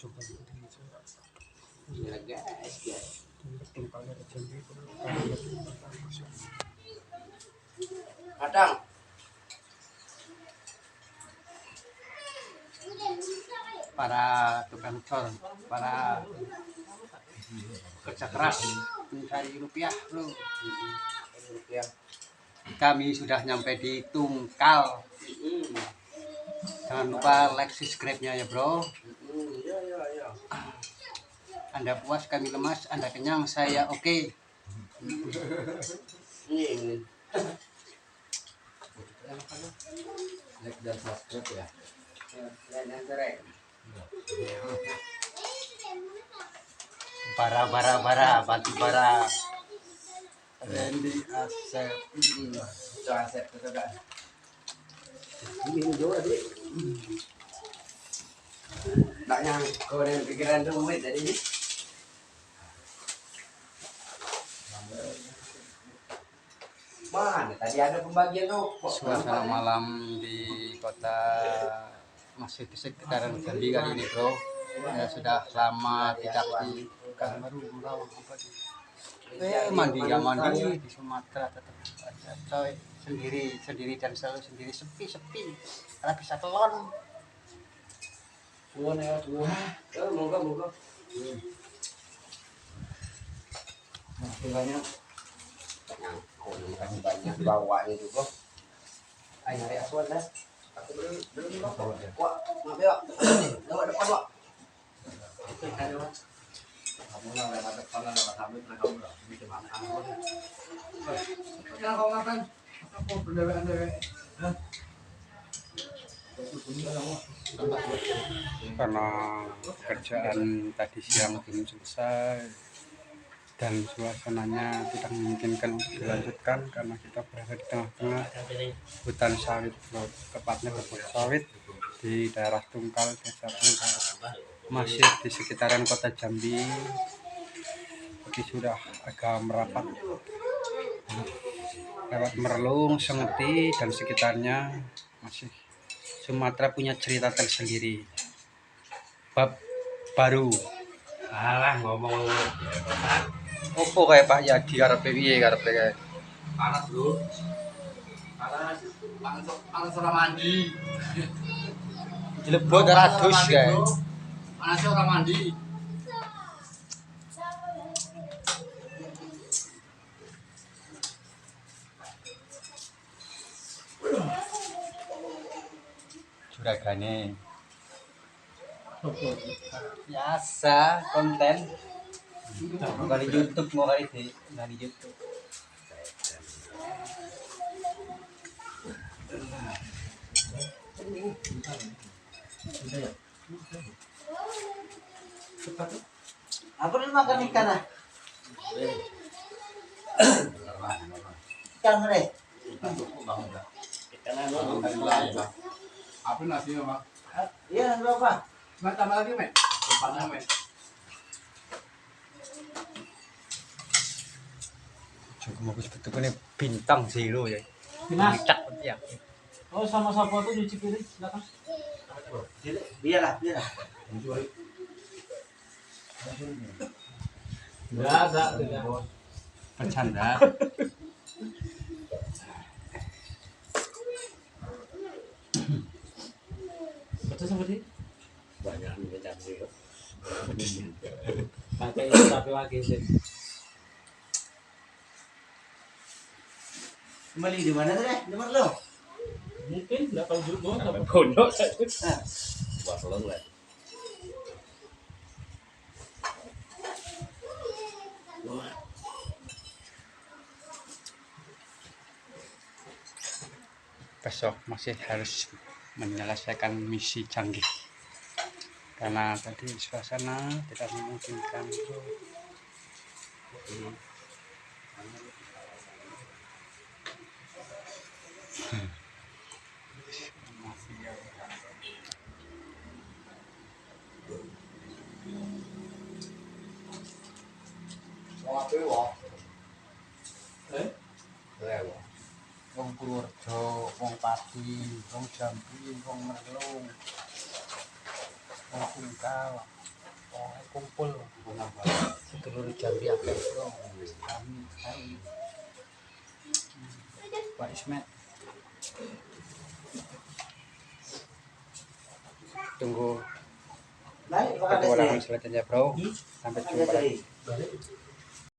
coba ya guys ya kadang para tukang tol, para kerja keras mencari rupiah bro. Rupiah. Kami sudah nyampe di Tungkal. Jangan lupa like subscribe-nya ya bro. Ya. Anda puas, kami lemas. Anda kenyang, saya oke. Like dan subscribe ya. Bara batu bara. Randy Asep. Asep itu kan. Ini juga deh. Nak yang kau yang pikiran duit tadi ni. Mana tadi ada pembagian tuh. Suasana malam di kota masih di sekitaran Jambi kali ini bro. Ya, sudah lama tidak di baru mandi nggak mandi di Sumatera tetap aja coy, sendiri dan selalu sendiri, sepi karena bisa telon tuan ya tuan moga banyak banyak bawanya juga ayo hari aswan dah aku belum wah ngapain wak depan wak itu ada wak kamu lah lewat depan lah lewat habis lah kamu lah bisa makan apa jangan kau makan aku berdewek karena pekerjaan tadi siang belum selesai dan suasananya tidak memungkinkan untuk dilanjutkan karena kita berada di tengah-tengah hutan sawit, tepatnya kebun sawit di daerah Tungkal, desa Tungkal, masih di sekitaran kota Jambi, tapi sudah agak merapat lewat Merlung, Sengeti dan sekitarnya. Masih Sumatera punya cerita tersendiri, bab baru. alah ngomong Opo kayak Pak Yadi karepe piye karepe kae? panas bro, panas orang mandi, Dilebot ratus kae. panasnya orang mandi. Juragane. Biasa konten. Mau kali YouTube, mau kali di YouTube. Apa nih makan ikan ah? Ikan mana? Ikan apa nasi Pak? Iya berapa? Mau tambah lagi men? Tempatnya men. Cukup mau bentuknya bintang zero ya. Dimas. Ya. Oh sama sapu tuh cuci piring silakan. Biarlah. Enggak ada. Bercanda. Betul seperti Banyak banyak sih. pakai tapi lagi sih. Kembali di mana tuh deh? Di mana lo? Mungkin enggak tahu juga apa. Pondok. Buat lo lah. Besok masih harus menyelesaikan misi canggih karena tadi suasana tidak memungkinkan. Wong Purworejo, wong Pati, wong Jambi, wong Merlung, wong Engkau kumpul sedulur Jambi akeh bro. Kami Pak Ismet. Tunggu Naik petualangan selanjutnya bro. Sampai jumpa lagi. Balik.